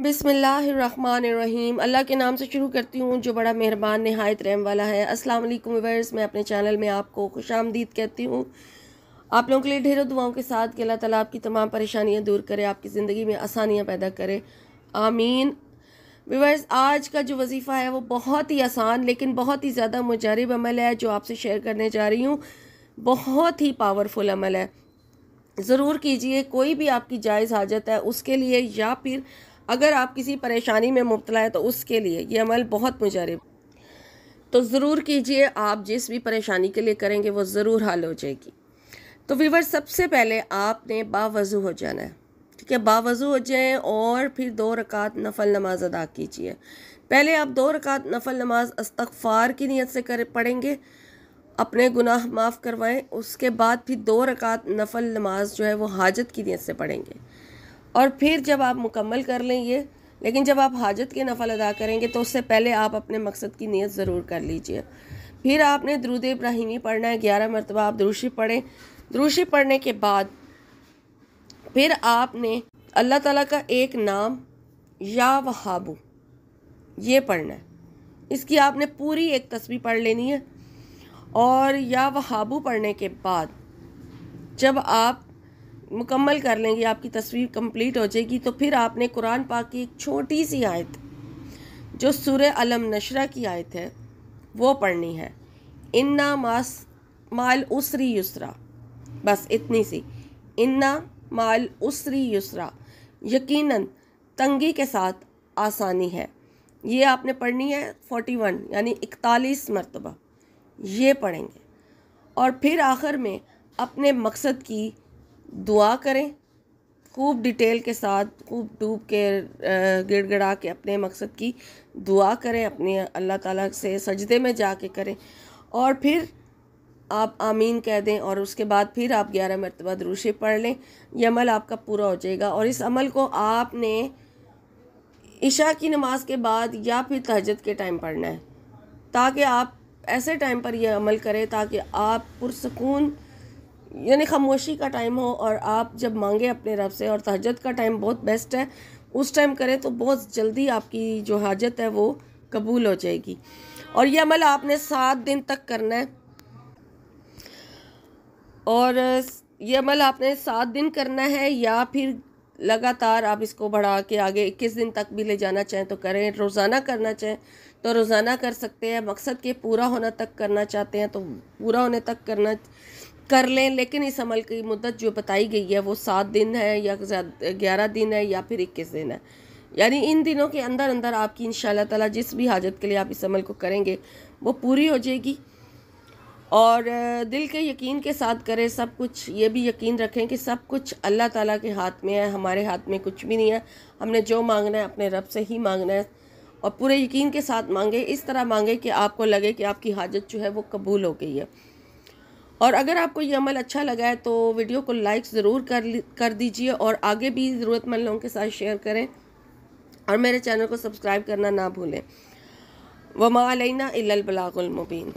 बिस्मिल्लाहिर्रहमानिर्रहीम। अल्लाह के नाम से शुरू करती हूँ जो बड़ा मेहरबान नहायत रहम वाला है। अस्सलाम वालेकुम व्यूअर्स, मैं अपने चैनल में आपको खुशामदीद कहती हूँ। आप लोगों के लिए ढेरों दुआओं के साथ कि अल्लाह ताला आपकी तमाम परेशानियाँ दूर करे, आपकी ज़िंदगी में आसानियाँ पैदा करे, आमीन। व्यूअर्स, आज का जो वजीफ़ा है वो बहुत ही आसान लेकिन बहुत ही ज़्यादा मुजरब अमल है जो आपसे शेयर करने जा रही हूँ। बहुत ही पावरफुल अमल है, ज़रूर कीजिए। कोई भी आपकी जायज़ हाजत है उसके लिए, या फिर अगर आप किसी परेशानी में मुब्तला है तो उसके लिए ये अमल बहुत मुजरब, तो ज़रूर कीजिए। आप जिस भी परेशानी के लिए करेंगे वो ज़रूर हल हो जाएगी। तो व्यूअर्स, सबसे पहले आपने बावज़ू हो जाना है, ठीक है। बावज़ू हो जाएं और फिर 2 रकात नफल नमाज अदा कीजिए। पहले आप 2 रकात नफल नमाज इस्तग़फ़ार की नीयत से पढ़ेंगे, अपने गुनाह माफ़ करवाएं। उसके बाद फिर 2 रकात नफल नमाज जो है वो हाजत की नीयत से पढ़ेंगे। और फिर जब आप मुकम्मल कर लें ये, लेकिन जब आप हाजत के नफल अदा करेंगे तो उससे पहले आप अपने मकसद की नीयत ज़रूर कर लीजिए। फिर आपने दुरूद इब्राहिमी पढ़ना है, 11 मरतबा आप दुरूद शरीफ पढ़ें। दुरूद शरीफ पढ़ने के बाद फिर आपने अल्लाह ताला का एक नाम या वहाबू ये पढ़ना है। इसकी आपने पूरी एक तस्बीह पढ़ लेनी है। और या वहाबू पढ़ने के बाद जब आप मुकम्मल कर लेंगे, आपकी तस्वीर कंप्लीट हो जाएगी, तो फिर आपने कुरान पाक की एक छोटी सी आयत जो सूरह अलम नशरा की आयत है वो पढ़नी है। इन्ना माल उसरी युसरा, बस इतनी सी। इन्ना माल उसरी युसरा, यकीनन तंगी के साथ आसानी है। ये आपने पढ़नी है 41 यानी 41 मरतबा ये पढ़ेंगे। और फिर आखिर में अपने मकसद की दुआ करें, खूब डिटेल के साथ, खूब डूब के गिड़गिड़ा के अपने मकसद की दुआ करें, अपने अल्लाह ताला से सजदे में जाके करें। और फिर आप आमीन कह दें और उसके बाद फिर आप 11 मरतबा दुरूद शरीफ पढ़ लें। ये अमल आपका पूरा हो जाएगा। और इस अमल को आपने इशा की नमाज के बाद या फिर तहज्जुद के टाइम पढ़ना है, ताकि आप ऐसे टाइम पर यह अमल करें ताकि आप पुरसकून, यानी खामोशी का टाइम हो और आप जब मांगे अपने रब से। और तहज्जुद का टाइम बहुत बेस्ट है, उस टाइम करें तो बहुत जल्दी आपकी जो हाजत है वो कबूल हो जाएगी। और ये अमल आपने 7 दिन तक करना है। और ये अमल आपने 7 दिन करना है, या फिर लगातार आप इसको बढ़ा के आगे 21 दिन तक भी ले जाना चाहें तो करें। रोज़ाना करना चाहें तो रोज़ाना कर सकते हैं। मकसद के पूरा होना तक करना चाहते हैं तो पूरा होने तक कर लें। लेकिन इस अमल की मुद्दत जो बताई गई है वो 7 दिन है, या 11 दिन है, या फिर 21 दिन है। यानी इन दिनों के अंदर अंदर आपकी इंशाअल्लाह ताला जिस भी हाजत के लिए आप इस अमल को करेंगे वो पूरी हो जाएगी। और दिल के यकीन के साथ करें सब कुछ। ये भी यकीन रखें कि सब कुछ अल्लाह ताला के हाथ में है, हमारे हाथ में कुछ भी नहीं है। हमने जो मांगना है अपने रब से ही मांगना है, और पूरे यकीन के साथ मांगे। इस तरह मांगे कि आपको लगे कि आपकी हाजत जो है वो कबूल हो गई है। और अगर आपको ये अमल अच्छा लगा है तो वीडियो को लाइक ज़रूर कर दीजिए और आगे भी ज़रूरतमंद लोगों के साथ शेयर करें। और मेरे चैनल को सब्सक्राइब करना ना भूलें। वमा अलैना इल्लल बलागुल मुबीन।